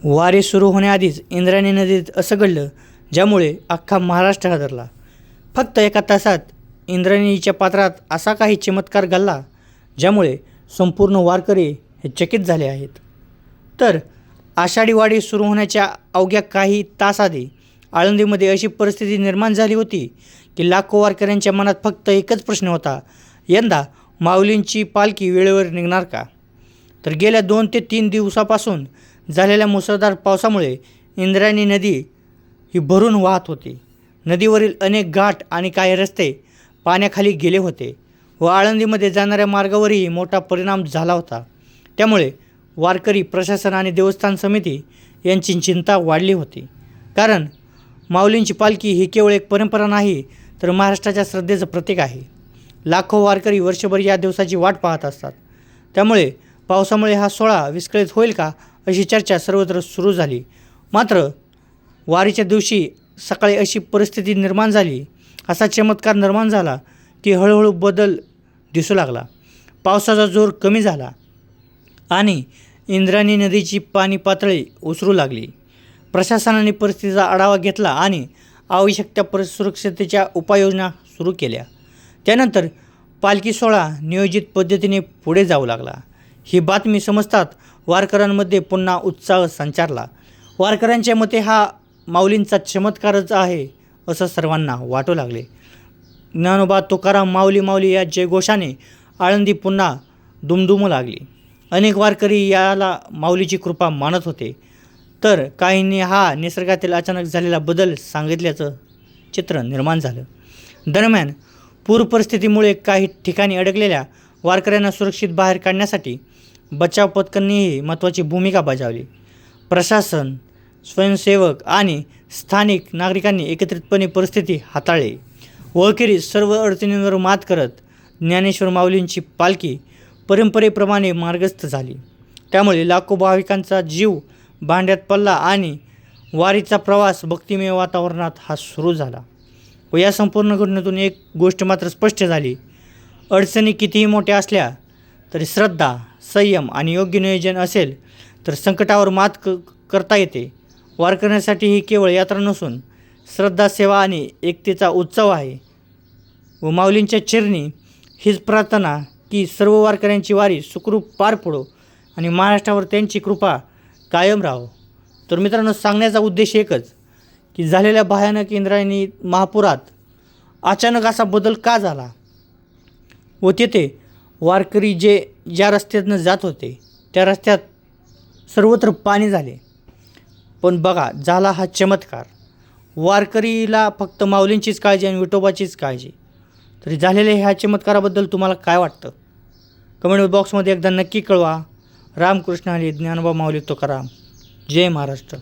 वारी सुरू होण्याआधीच इंद्रायणी नदीत असं घडलं ज्यामुळे अख्खा महाराष्ट्र हादरला. फक्त एका तासात इंद्रायणीच्या पात्रात असा काही चमत्कार घडला ज्यामुळे संपूर्ण वारकरी हे चकित झाले आहेत. तर आषाढी वारी सुरू होण्याच्या अवघ्या काही तास आधी आळंदीमध्ये अशी परिस्थिती निर्माण झाली होती की लाखो वारकऱ्यांच्या मनात फक्त एकच प्रश्न होता, यंदा माऊलींची पालखी वेळेवर निघणार का? तर गेल्या 2 ते 3 दिवसापासून झालेल्या मुसळधार पावसामुळे इंद्रायणी नदी ही भरून वाहत होती. नदीवरील अनेक घाट आणि काही रस्ते पाण्याखाली गेले होते व आळंदीमध्ये जाणाऱ्या मार्गावरही मोठा परिणाम झाला होता. त्यामुळे वारकरी, प्रशासन आणि देवस्थान समिती यांची चिंता वाढली होती. कारण माऊलींची पालखी ही केवळ एक परंपरा नाही तर महाराष्ट्राच्या श्रद्धेचं प्रतीक आहे. लाखो वारकरी वर्षभर या दिवसाची वाट पाहत असतात. त्यामुळे पावसामुळे हा सोहळा विस्कळीत होईल का अशी चर्चा सर्वत्र सुरू झाली. मात्र वारीच्या दिवशी सकाळी अशी परिस्थिती निर्माण झाली, असा चमत्कार निर्माण झाला की हळूहळू बदल दिसू लागला. पावसाचा जोर कमी झाला आणि इंद्रायणी नदीची पाणी पातळी ओसरू लागली. प्रशासनाने परिस्थितीचा आढावा घेतला आणि आवश्यक त्या सुरक्षतेच्या उपाययोजना सुरू केल्या. त्यानंतर पालखी सोहळा नियोजित पद्धतीने पुढे जाऊ लागला. ही बातमी समजतात वारकऱ्यांमध्ये पुन्हा उत्साह संचारला. वारकऱ्यांच्या मते हा माऊलींचा चमत्कारच आहे असं सर्वांना वाटू लागले. ज्ञानोबा तुकाराम माऊली माऊली या जयघोषाने आळंदी पुन्हा दुमदुमू लागली. अनेक वारकरी याला माऊलीची कृपा मानत होते, तर काहींनी हा निसर्गातील अचानक झालेला बदल सांगितल्याचं चित्र निर्माण झालं. दरम्यान पूर परिस्थितीमुळे काही ठिकाणी अडकलेल्या वारकऱ्यांना सुरक्षित बाहेर काढण्यासाठी बचाव पथकांनीही महत्त्वाची भूमिका बजावली. प्रशासन, स्वयंसेवक आणि स्थानिक नागरिकांनी एकत्रितपणे परिस्थिती हाताळली व अखेरीस सर्व अडचणींवर मात करत ज्ञानेश्वर माऊलींची पालखी परंपरेप्रमाणे मार्गस्थ झाली. त्यामुळे लाखो भाविकांचा जीव भांड्यात पडला आणि वारीचा प्रवास भक्तिमय वातावरणात हा सुरू झाला. व या संपूर्ण घटनेतून एक गोष्ट मात्र स्पष्ट झाली, अडचणी कितीही मोठ्या असल्या तरी श्रद्धा, संयम आणि योग्य नियोजन असेल तर संकटावर मात करता येते. वारकऱ्यांसाठी ही केवळ यात्रा नसून श्रद्धा, सेवा आणि एकतेचा उत्सव आहे. व माऊलींच्या चरणी हीच प्रार्थना की सर्व वारकऱ्यांची वारी सुखरूप पार पडो आणि महाराष्ट्रावर त्यांची कृपा कायम राहो. तर मित्रांनो, सांगण्याचा उद्देश एकच की झालेल्या भयानक इंद्रायणी महापुरात अचानक असा बदल का झाला व तेथे वारकरी ज्या रस्त्यातनं जात होते त्या रस्त्यात सर्वत्र पाणी झाले. पण बघा, झाला हा चमत्कार. वारकरीला फक्त माऊलींचीच काळजी आणि विठोबाचीच काळजी. तरी झालेल्या ह्या चमत्काराबद्दल तुम्हाला काय वाटतं? कमेंट बॉक्समध्ये एकदा नक्की कळवा. रामकृष्ण हरी, ज्ञानोबा माऊली तुकाराम. जय महाराष्ट्र.